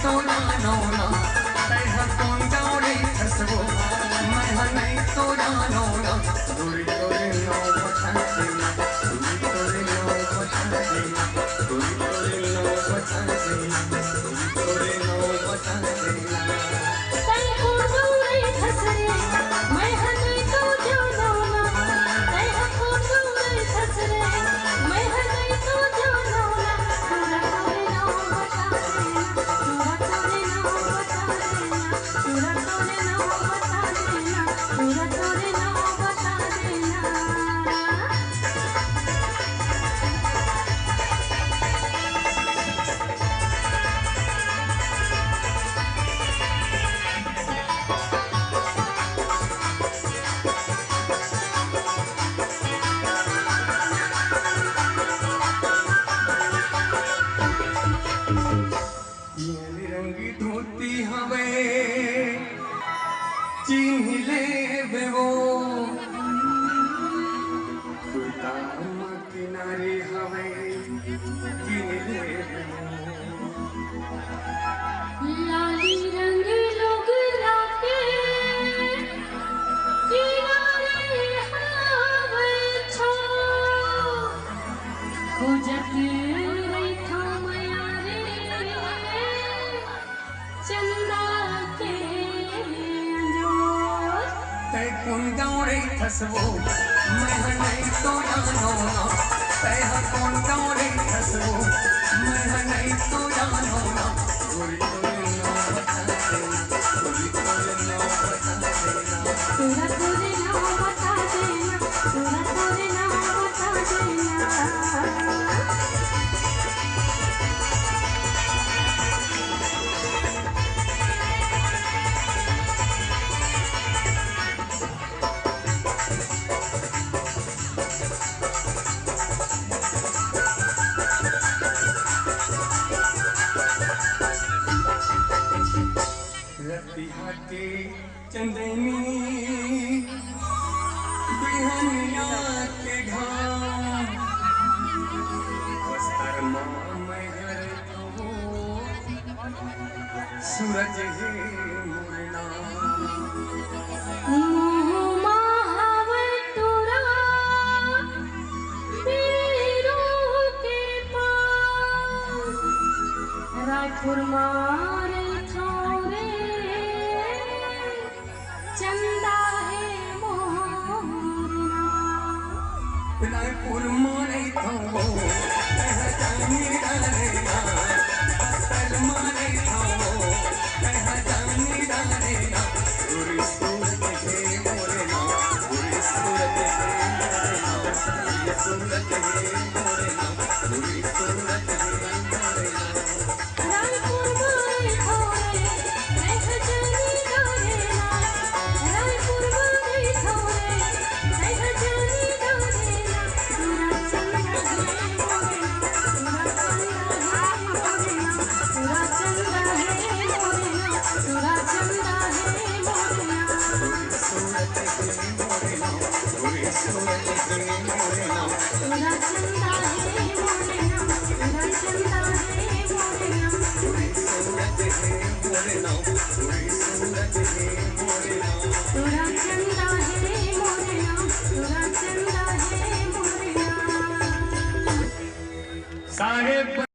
तोरा नौना तैह कौन गाँवरे खसबो मैं नहीं तोरा नौना दूरी तोरे नौ बता देना दूरी तोरे नौ बता देना दूरी तोरे नौ बता देना दूरी तोरे नौ बता देना तै कौन गाँवरे खसरे मैं नहीं तोरा नौना तैह कौन गाँवरे खसरे मैं नहीं तोरा नौना तोरा तोरे नौ बता देना तोरा तोरे नौ बता देना तोरा तोरे नौ बता देना तोरा तोरे नौ बता देना नीली रंगी धोती हवे चिन्ह ले वो खुदाम किनारे हवे चिन्ह ले लाली रंग लोग लाके किनारे हावे छो खोजत रैठा माया रे चंदा के अंजोर तै कौन गाँवरे खसबो मैं नहीं तोरा नौना तैह कौन गाँवरे खसबो मैं नहीं तोरा नौना दूरी तोरे नौ बता देना दूरी तोरे नौ बता देना तोरा तोरे नौ बता देना तोरा तोरे नौ बता देना रतिया के चंदनी बिहनिया के घाम बस्तर महर थो सूरज है मुरना महावर तोरा बीरो के पास रायपुर मारे छोरे चंदा है मोरना रायपुर मारे थो तह जानी डालेना बस्तर मारे थो तह जानी डालेना पूरी सूरत है मोरना पूरी सूरत है मोरना पूरी सूरत है मोरना पूरी सूरत है मोरना रायपुर मारे छोरे रह जानी डालेना रायपुर मारे छोरे रह जानी डालेना तोरा चंदा है मोरना तोरा चंदा है मोरना तोरा चंदा है मोरना पूरी सूरत है मोरना पूरी सूरत है मोरना तोरा चंदा है मोरना तोरा चंदा है मोरना पूरी सूरत है मोरना पूरी सूरत है मोरना तोरा चंदा है मोरना तोरा चंदा है मोरना साहेब